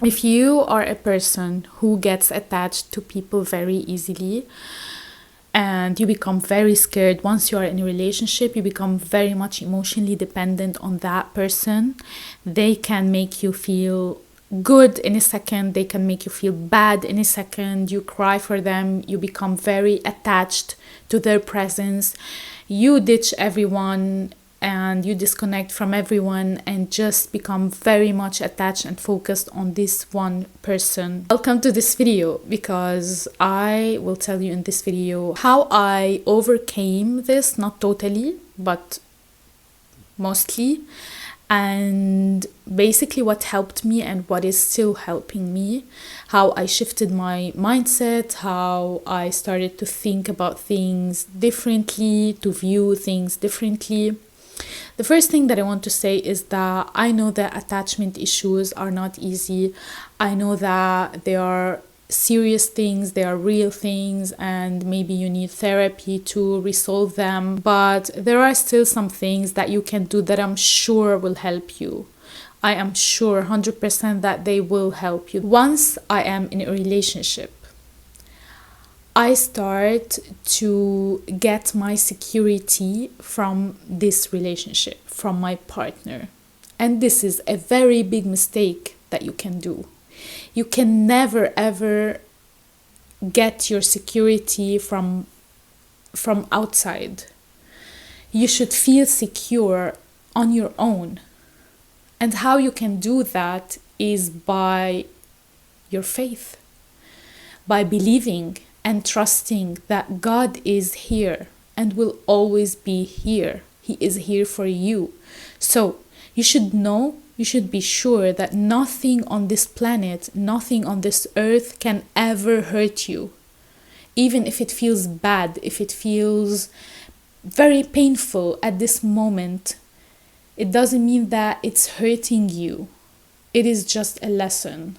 If you are a person who gets attached to people very easily and you become very scared once you are in a relationship, you become very much emotionally dependent on that person. They can make you feel good in a second, they can make you feel bad in a second. You cry for them, you become very attached to their presence, you ditch everyone and you disconnect from everyone and just become very much attached and focused on this one person. Welcome to this video, because I will tell you in this video how I overcame this, not totally, but mostly, and basically what helped me and what is still helping me, how I shifted my mindset, how I started to think about things differently, to view things differently. The first thing that I want to say is that I know that attachment issues are not easy. I know that they are serious things, they are real things, and maybe you need therapy to resolve them. But there are still some things that you can do that I'm sure will help you. I am sure 100% that they will help you. Once I am in a relationship, I start to get my security from this relationship, from my partner. And this is a very big mistake that you can do. You can never ever get your security from outside. You should feel secure on your own. And how you can do that is by your faith, by believing and trusting that God is here and will always be here. He is here for you. So you should know, you should be sure that nothing on this planet, nothing on this earth can ever hurt you. Even if it feels bad, if it feels very painful at this moment, it doesn't mean that it's hurting you. It is just a lesson.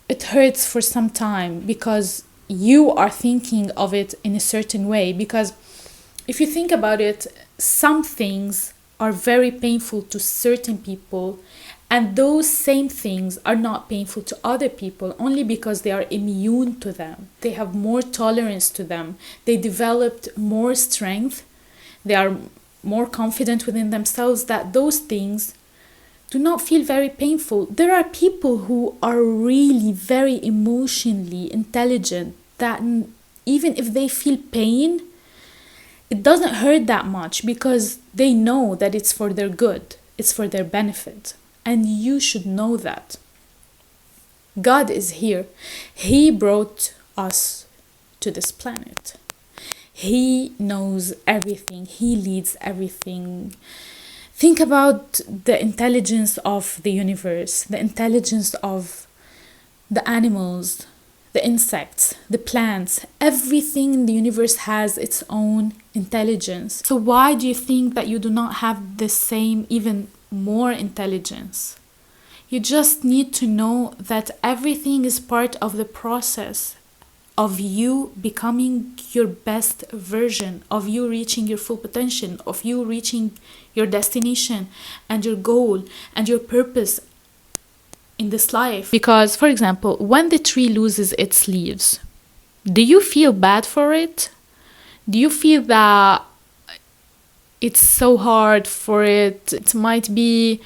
It hurts for some time because you are thinking of it in a certain way. Because if you think about it, some things are very painful to certain people, and those same things are not painful to other people only because they are immune to them. They have more tolerance to them. They developed more strength. They are more confident within themselves that those things do not feel very painful. There are people who are really very emotionally intelligent that even if they feel pain, it doesn't hurt that much because they know that it's for their good, it's for their benefit. And you should know that. God is here. He brought us to this planet. He knows everything. He leads everything. Think about the intelligence of the universe, the intelligence of the animals, the insects, the plants. Everything in the universe has its own intelligence. So why do you think that you do not have the same, even more intelligence? You just need to know that everything is part of the process of you becoming your best version, of you reaching your full potential, of you reaching your destination and your goal and your purpose in this life. Because, for example, when the tree loses its leaves, do you feel bad for it? Do you feel that it's so hard for it? It might be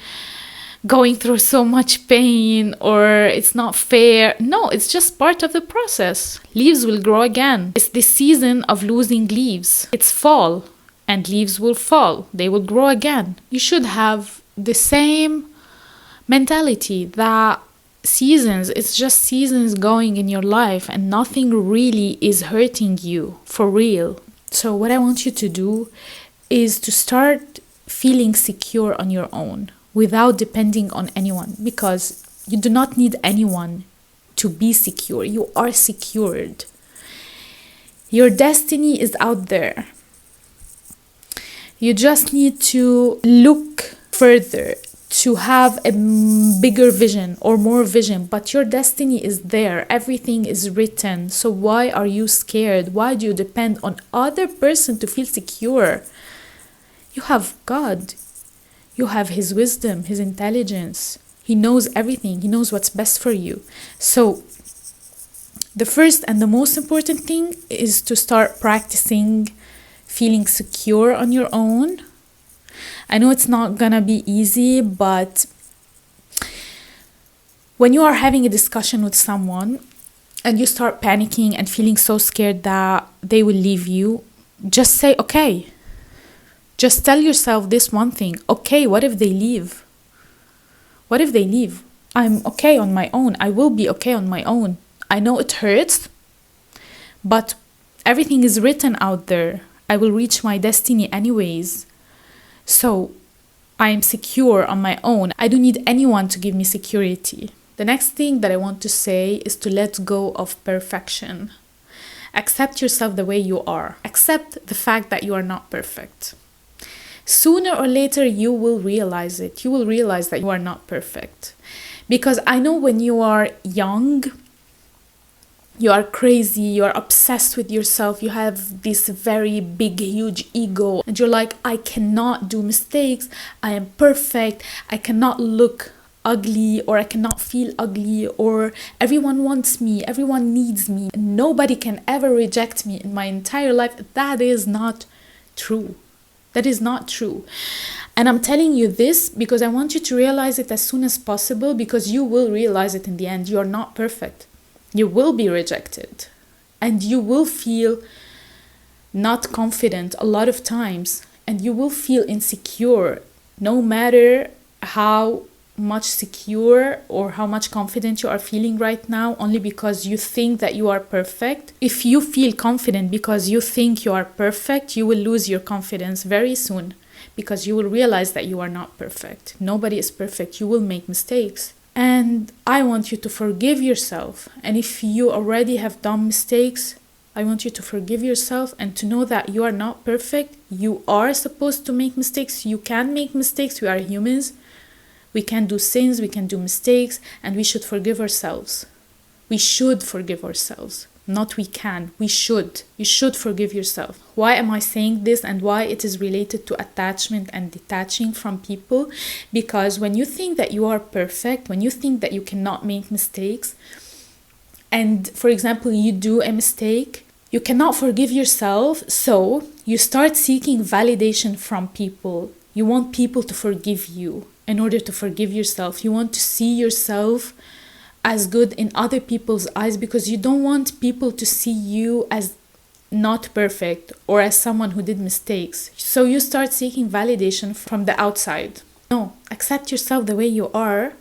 going through so much pain, or it's not fair. No, it's just part of the process. Leaves will grow again. It's the season of losing leaves. It's fall and leaves will fall. They will grow again. You should have the same mentality that seasons, it's just seasons going in your life and nothing really is hurting you for real. So what I want you to do is to start feeling secure on your own, without depending on anyone, because you do not need anyone to be secure. You are secured. Your destiny is out there. You just need to look further, to have a bigger vision or more vision, but your destiny is there. Everything is written. So why are you scared? Why do you depend on other person to feel secure? You have God. You have His wisdom, His intelligence. He knows everything. He knows what's best for you. So the first and the most important thing is to start practicing feeling secure on your own. I know it's not gonna be easy, but when you are having a discussion with someone and you start panicking and feeling so scared that they will leave you, just say, okay. Just tell yourself this one thing. Okay, what if they leave? What if they leave? I'm okay on my own. I will be okay on my own. I know it hurts, but everything is written out there. I will reach my destiny anyways. So I am secure on my own. I don't need anyone to give me security. The next thing that I want to say is to let go of perfection. Accept yourself the way you are. Accept the fact that you are not perfect. Sooner or later, you will realize it. You will realize that you are not perfect. Because I know when you are young, you are crazy, you are obsessed with yourself, you have this very big, huge ego, and you're like, I cannot do mistakes, I am perfect, I cannot look ugly, or I cannot feel ugly, or everyone wants me, everyone needs me, nobody can ever reject me in my entire life. That is not true. That is not true. And I'm telling you this because I want you to realize it as soon as possible, because you will realize it in the end. You are not perfect. You will be rejected. And you will feel not confident a lot of times. And you will feel insecure, no matter how much secure or how much confident you are feeling right now, only because you think that you are perfect. If you feel confident because you think you are perfect, you will lose your confidence very soon, because you will realize that you are not perfect. Nobody is perfect. You will make mistakes. And I want you to forgive yourself. And if you already have done mistakes, I want you to forgive yourself and to know that you are not perfect. You are supposed to make mistakes. You can make mistakes. We are humans. We can do sins, we can do mistakes, and we should forgive ourselves. We should forgive ourselves. Not we can, we should. You should forgive yourself. Why am I saying this and why it is related to attachment and detaching from people? Because when you think that you are perfect, when you think that you cannot make mistakes, and for example, you do a mistake, you cannot forgive yourself, so you start seeking validation from people. You want people to forgive you. In order to forgive yourself, you want to see yourself as good in other people's eyes, because you don't want people to see you as not perfect or as someone who did mistakes. So you start seeking validation from the outside. No, accept yourself the way you are.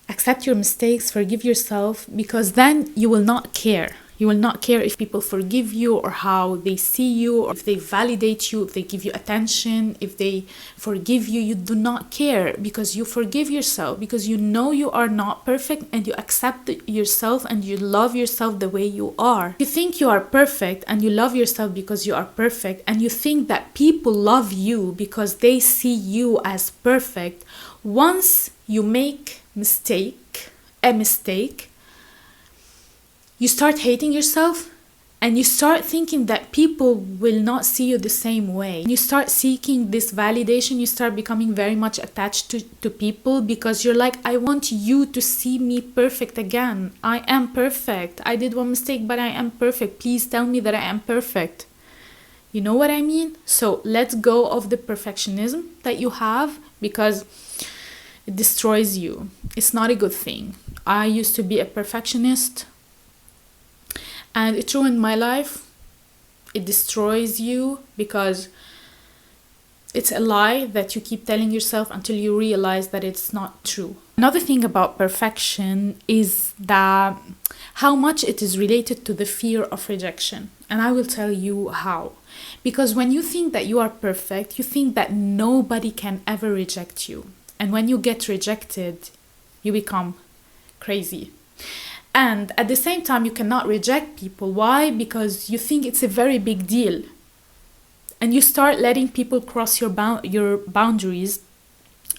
Accept your mistakes, forgive yourself, because then you will not care. You will not care if people forgive you or how they see you, or if they validate you, if they give you attention, if they forgive you. You do not care, because you forgive yourself, because you know you are not perfect, and you accept yourself and you love yourself the way you are. You think you are perfect and you love yourself because you are perfect, and you think that people love you because they see you as perfect. Once you make a mistake, you start hating yourself, and you start thinking that people will not see you the same way. You start seeking this validation. You start becoming very much attached to people, because you're like, I want you to see me perfect again. I am perfect. I did one mistake, but I am perfect. Please tell me that I am perfect. You know what I mean? So let go of the perfectionism that you have, because it destroys you. It's not a good thing. I used to be a perfectionist, and it ruined my life. It destroys you, because it's a lie that you keep telling yourself until you realize that it's not true. Another thing about perfection is that how much it is related to the fear of rejection. And I will tell you how. Because when you think that you are perfect, you think that nobody can ever reject you. And when you get rejected, you become crazy. And at the same time, you cannot reject people. Why? Because you think it's a very big deal. And you start letting people cross your boundaries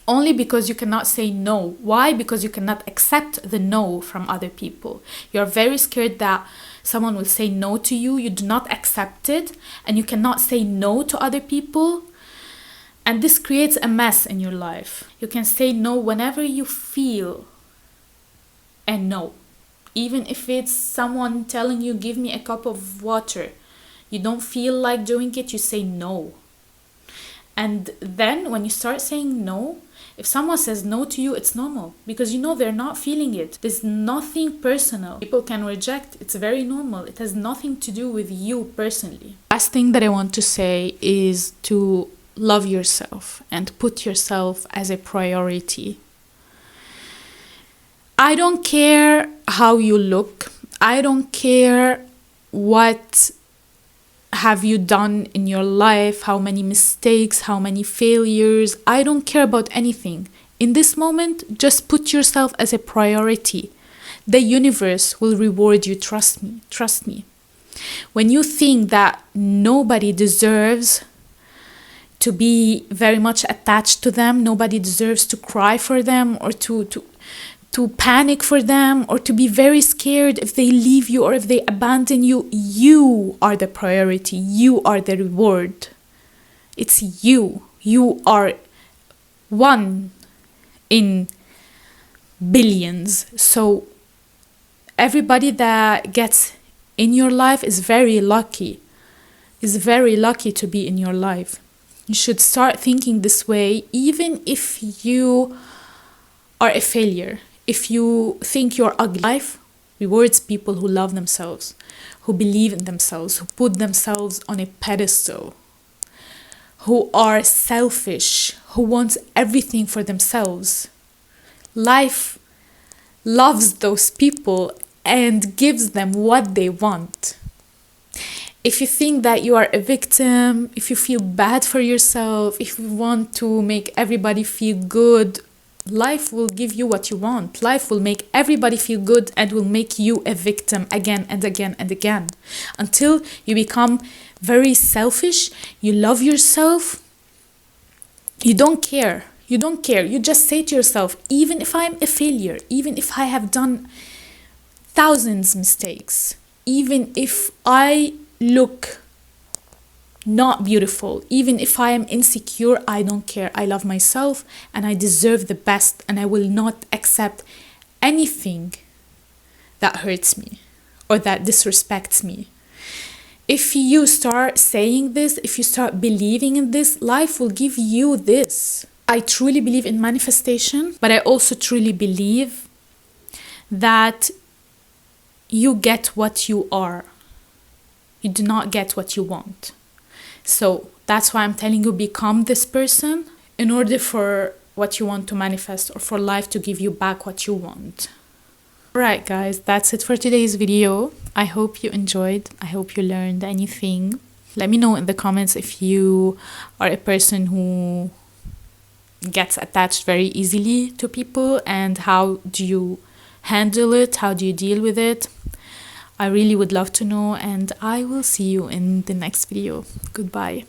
only because you cannot say no. Why? Because you cannot accept the no from other people. You're very scared that someone will say no to you. You do not accept it, and you cannot say no to other people. And this creates a mess in your life. You can say no whenever you feel a no. Even if it's someone telling you, give me a cup of water. You don't feel like doing it, you say no. And then when you start saying no, if someone says no to you, it's normal because you know they're not feeling it. There's nothing personal. People can reject. It's very normal. It has nothing to do with you personally. Last thing that I want to say is to love yourself and put yourself as a priority. I don't care how you look. I don't care what have you done in your life, how many mistakes, how many failures. I don't care about anything. In this moment, just put yourself as a priority. The universe will reward you, trust me, trust me. When you think that nobody deserves to be very much attached to them, nobody deserves to cry for them or to panic for them or to be very scared if they leave you or if they abandon you, you are the priority. You are the reward. It's you. You are one in billions. So everybody that gets in your life is very lucky. Is very lucky to be in your life. You should start thinking this way, even if you are a failure. If you think you're ugly, life rewards people who love themselves, who believe in themselves, who put themselves on a pedestal, who are selfish, who want everything for themselves. Life loves those people and gives them what they want. If you think that you are a victim, if you feel bad for yourself, if you want to make everybody feel good, life will give you what you want. Life will make everybody feel good and will make you a victim again and again and again. Until you become very selfish, you love yourself, you don't care. You don't care. You just say to yourself, even if I'm a failure, even if I have done thousands mistakes, even if I look not beautiful, even if I am insecure, I don't care. I love myself and I deserve the best, and I will not accept anything that hurts me or that disrespects me. If you start saying this, if you start believing in this, life will give you this. I truly believe in manifestation, but I also truly believe that you get what you are. You do not get what you want. So that's why I'm telling you, become this person in order for what you want to manifest or for life to give you back what you want. Alright guys, that's it for today's video. I hope you enjoyed. I hope you learned anything. Let me know in the comments if you are a person who gets attached very easily to people, and how do you handle it? How do you deal with it? I really would love to know, and I will see you in the next video. Goodbye.